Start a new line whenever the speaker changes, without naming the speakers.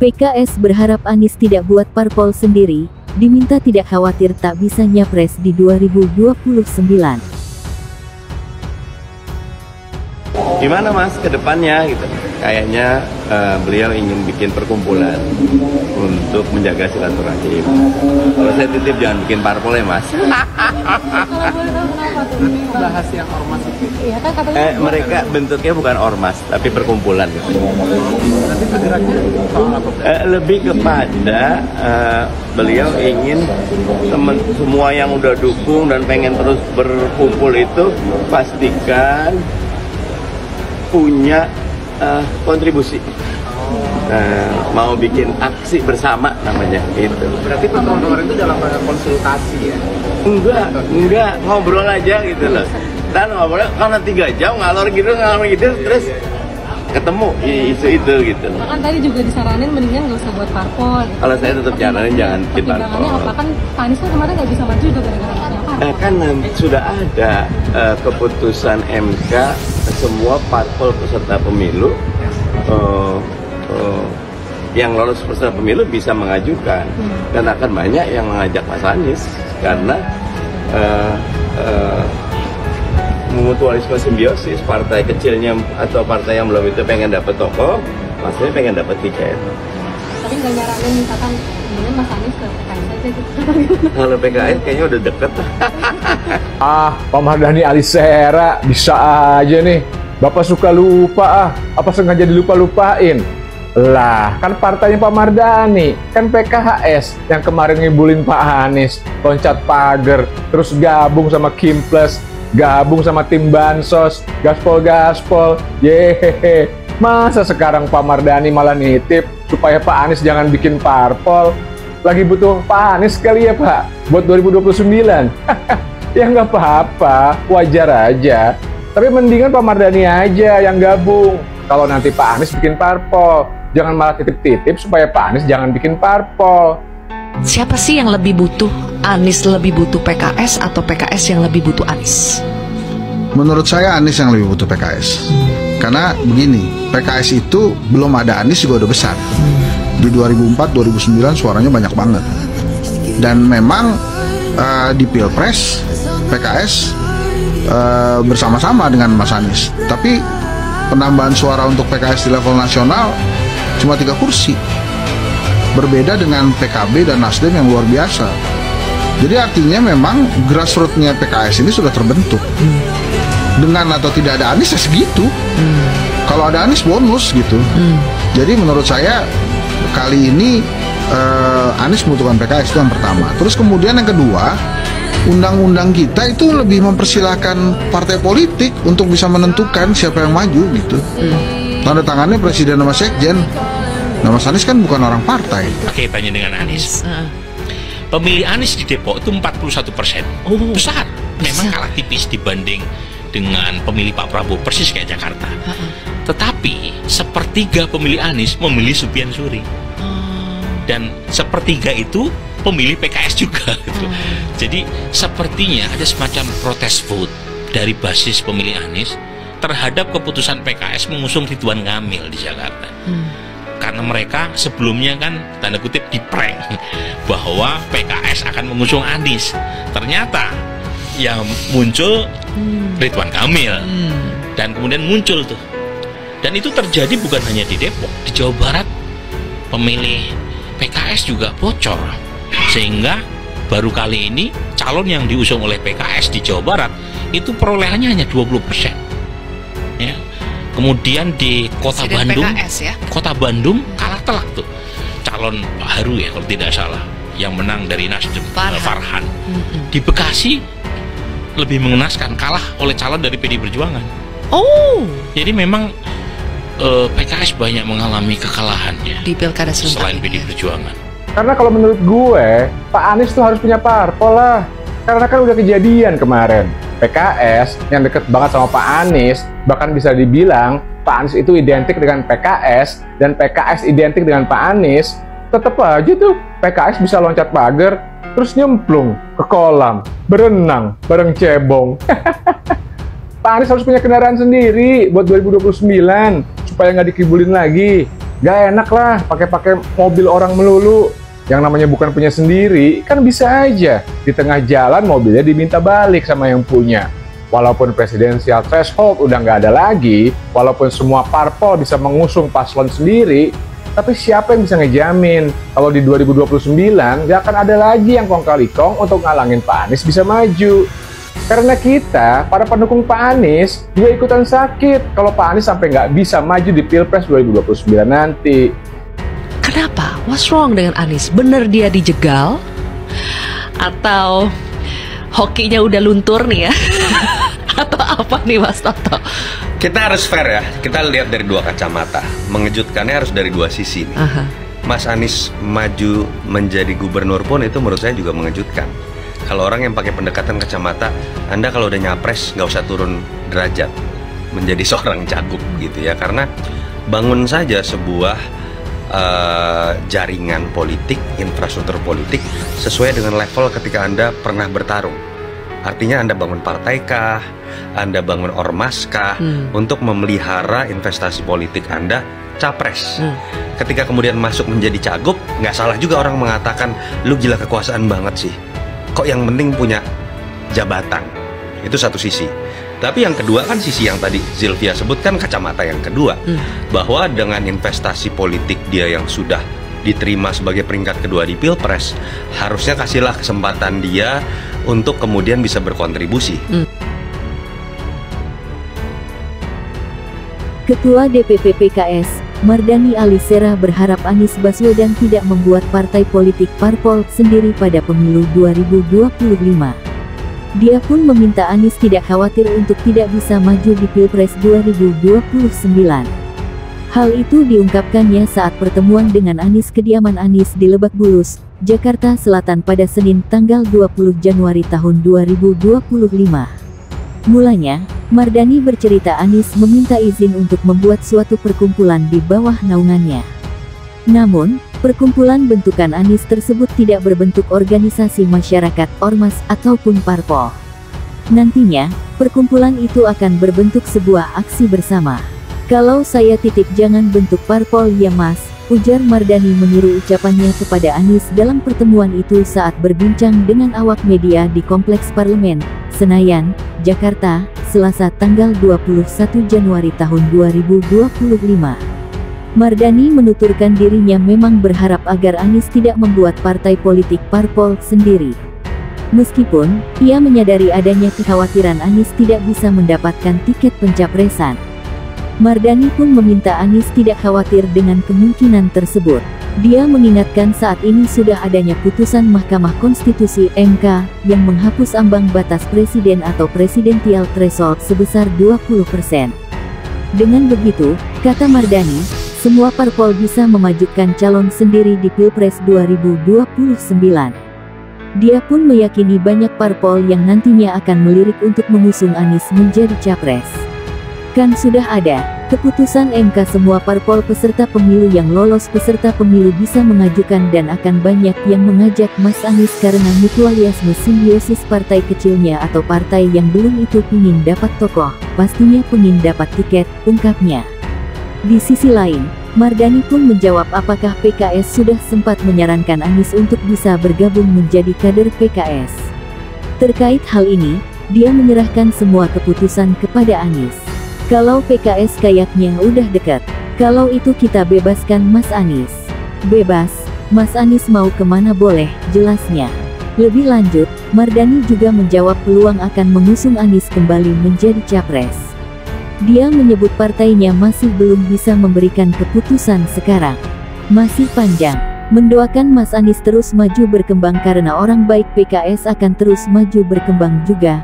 PKS berharap Anies tidak buat parpol sendiri, diminta tidak khawatir tak bisa nyapres di 2029.
Gimana Mas ke depannya gitu? Kayaknya beliau ingin bikin perkumpulan untuk menjaga silaturahim. Kalau saya titip jangan bikin parpol ya Mas.
Bahas yang ormas itu. Iya kan katanya.
Mereka bentuknya bukan ormas tapi perkumpulan gitu.
Nanti bergeraknya soal apa?
Lebih kepada beliau ingin semua yang udah dukung dan pengen terus berkumpul itu pastikan punya kontribusi. Mau bikin aksi bersama namanya itu.
Berarti pertemuan kemarin itu dalam rangka konsultasi ya?
Enggak, ngobrol aja gitu loh. Dan ngobrol karena 3 jam ngalor gitu terus ketemu isu itu gitu.
Kan tadi juga disaranin mendingan nggak usah buat parpol. Gitu.
Kalau saya tetap jalanin jangan bikin parpol.
Pertimbangannya apa kan Pak Anies kan kemarin nggak bisa maju juga gara-gara nggak parpol.
Kan sudah ada keputusan MK semua parpol peserta pemilu yang lolos peserta pemilu bisa mengajukan dan akan banyak yang mengajak Mas Anies karena memutualisme simbiosis partai kecilnya atau partai yang belum itu pengen dapat tokoh, Mas Anies pengen dapat tiket.
Tapi nggak nyaranin misalkan kemudian Mas Anies ke PKS aja gitu.
Kalau PKS kayaknya udah deket.
Pak Mardhani Alisera bisa aja nih. Bapak suka lupa apa sengaja dilupa-lupain? Lah, kan partainya Pak Mardhani, kan PKS yang kemarin ngibulin Pak Anies, loncat pagar, terus gabung sama Kim Plus, gabung sama tim Bansos, gaspol, yehehe. Masa sekarang Pak Mardhani malah nitip supaya Pak Anies jangan bikin parpol? Lagi butuh Pak Anies kali ya Pak, buat 2029? Ya nggak apa-apa, wajar aja. Tapi mendingan Pak Mardhani aja yang gabung. Kalau nanti Pak Anies bikin parpol, jangan malah titip-titip supaya Pak Anies jangan bikin parpol.
Siapa sih yang lebih butuh? Anies lebih butuh PKS atau PKS yang lebih butuh Anies?
Menurut saya Anies yang lebih butuh PKS. Karena begini, PKS itu belum ada Anies juga udah besar. Di 2004-2009 suaranya banyak banget. Dan memang di Pilpres PKS bersama-sama dengan Mas Anies. Tapi penambahan suara untuk PKS di level nasional cuma 3 kursi. Berbeda dengan PKB dan Nasdem yang luar biasa. Jadi artinya memang grassroots-nya PKS ini sudah terbentuk. Dengan atau tidak ada Anies ya segitu. Kalau ada Anies bonus gitu. Jadi menurut saya kali ini Anies membutuhkan PKS itu yang pertama. Terus kemudian yang kedua, undang-undang kita itu lebih mempersilahkan partai politik untuk bisa menentukan siapa yang maju gitu. Tanda tangannya presiden sama sekjen. Nah Mas Anies kan bukan orang partai.
Kaitannya dengan Anies. Pemilih Anies di Depok itu 41%. Besar. Memang kalah tipis dibanding dengan pemilih Pak Prabowo, persis kayak Jakarta. Tetapi sepertiga pemilih Anies memilih Supian Suri. Dan sepertiga itu pemilih PKS juga gitu. Jadi sepertinya ada semacam protes vote dari basis pemilih Anies terhadap keputusan PKS mengusung Ridwan Kamil di Jakarta. Karena mereka sebelumnya kan tanda kutip diprank bahwa PKS akan mengusung Anies. Ternyata yang muncul Ridwan Kamil dan kemudian muncul tuh. Dan itu terjadi bukan hanya di Depok, di Jawa Barat pemilih PKS juga bocor. Sehingga baru kali ini calon yang diusung oleh PKS di Jawa Barat itu perolehannya hanya 20%. Ya. Kemudian di Kota Bandung,
PKS, ya?
Kota Bandung kalah telak tuh calon Pak Haru ya kalau tidak salah yang menang dari Nasdem, Farhan. Di Bekasi lebih mengenaskan, kalah oleh calon dari PD Perjuangan. Jadi memang PKS banyak mengalami kekalahannya
di pilkada
selain PD Perjuangan.
Karena kalau menurut gue, Pak Anies tuh harus punya parpol lah. Karena kan udah kejadian kemarin. PKS yang deket banget sama Pak Anies, bahkan bisa dibilang Pak Anies itu identik dengan PKS, dan PKS identik dengan Pak Anies, tetap aja tuh PKS bisa loncat pagar, terus nyemplung ke kolam, berenang bareng cebong. Pak Anies harus punya kendaraan sendiri buat 2029, supaya nggak dikibulin lagi. Gak enak lah pakai mobil orang melulu. Yang namanya bukan punya sendiri, kan bisa aja di tengah jalan mobilnya diminta balik sama yang punya. Walaupun presidensial threshold udah nggak ada lagi, walaupun semua parpol bisa mengusung paslon sendiri, tapi siapa yang bisa ngejamin kalau di 2029 nggak akan ada lagi yang kong kali kong untuk ngalangin Pak Anies bisa maju. Karena kita, para pendukung Pak Anies, juga ikutan sakit kalau Pak Anies sampai nggak bisa maju di Pilpres 2029 nanti.
Kenapa? What's wrong dengan Anies? Bener dia dijegal? Atau hokinya udah luntur nih ya? Atau apa nih Mas Toto?
Kita harus fair ya, kita lihat dari dua kacamata. Mengejutkannya harus dari dua sisi nih. Mas Anies maju menjadi gubernur pun itu menurut saya juga mengejutkan. Kalau orang yang pakai pendekatan kacamata, Anda kalau udah nyapres nggak usah turun derajat menjadi seorang cagup gitu ya. Karena bangun saja sebuah jaringan politik, infrastruktur politik sesuai dengan level ketika Anda pernah bertarung. Artinya Anda bangun partai kah, Anda bangun ormas kah, untuk memelihara investasi politik Anda capres. Ketika kemudian masuk menjadi cagup, nggak salah juga orang mengatakan, lu gila kekuasaan banget sih, kok yang penting punya jabatan. Itu satu sisi. Tapi yang kedua kan sisi yang tadi Zilvia sebutkan, kacamata yang kedua, bahwa dengan investasi politik dia yang sudah diterima sebagai peringkat kedua di Pilpres, harusnya kasihlah kesempatan dia untuk kemudian bisa berkontribusi.
Ketua DPP PKS, Mardhani Alisera berharap Anies Baswedan tidak membuat partai politik parpol sendiri pada pemilu 2025. Dia pun meminta Anies tidak khawatir untuk tidak bisa maju di Pilpres 2029. Hal itu diungkapkannya saat pertemuan dengan Anies kediaman Anies di Lebak Bulus, Jakarta Selatan pada Senin tanggal 20 Januari tahun 2025. Mulanya, Mardhani bercerita Anies meminta izin untuk membuat suatu perkumpulan di bawah naungannya. Namun, perkumpulan bentukan Anies tersebut tidak berbentuk organisasi masyarakat, ormas, ataupun parpol. Nantinya, perkumpulan itu akan berbentuk sebuah aksi bersama. Kalau saya titip jangan bentuk parpol ya mas, ujar Mardhani meniru ucapannya kepada Anies dalam pertemuan itu saat berbincang dengan awak media di Kompleks Parlemen, Senayan, Jakarta, Selasa tanggal 21 Januari tahun 2025. Mardhani menuturkan dirinya memang berharap agar Anies tidak membuat partai politik parpol sendiri. Meskipun, ia menyadari adanya kekhawatiran Anies tidak bisa mendapatkan tiket pencapresan. Mardhani pun meminta Anies tidak khawatir dengan kemungkinan tersebut. Dia mengingatkan saat ini sudah adanya putusan Mahkamah Konstitusi (MK) yang menghapus ambang batas presiden atau presidential threshold sebesar 20%. Dengan begitu, kata Mardhani, semua parpol bisa memajukan calon sendiri di Pilpres 2029. Dia pun meyakini banyak parpol yang nantinya akan melirik untuk mengusung Anies menjadi capres. Kan sudah ada keputusan MK, semua parpol peserta pemilu yang lolos peserta pemilu bisa mengajukan dan akan banyak yang mengajak Mas Anies karena mutualisme simbiosis partai kecilnya atau partai yang belum itu pingin dapat tokoh, pastinya pingin dapat tiket, ungkapnya. Di sisi lain, Mardhani pun menjawab apakah PKS sudah sempat menyarankan Anies untuk bisa bergabung menjadi kader PKS. Terkait hal ini, dia menyerahkan semua keputusan kepada Anies. Kalau PKS kayaknya udah dekat, kalau itu kita bebaskan Mas Anies. Bebas, Mas Anies mau kemana boleh, jelasnya. Lebih lanjut, Mardhani juga menjawab peluang akan mengusung Anies kembali menjadi capres. Dia menyebut partainya masih belum bisa memberikan keputusan sekarang. Masih panjang. Mendoakan Mas Anies terus maju berkembang karena orang baik PKS akan terus maju berkembang juga.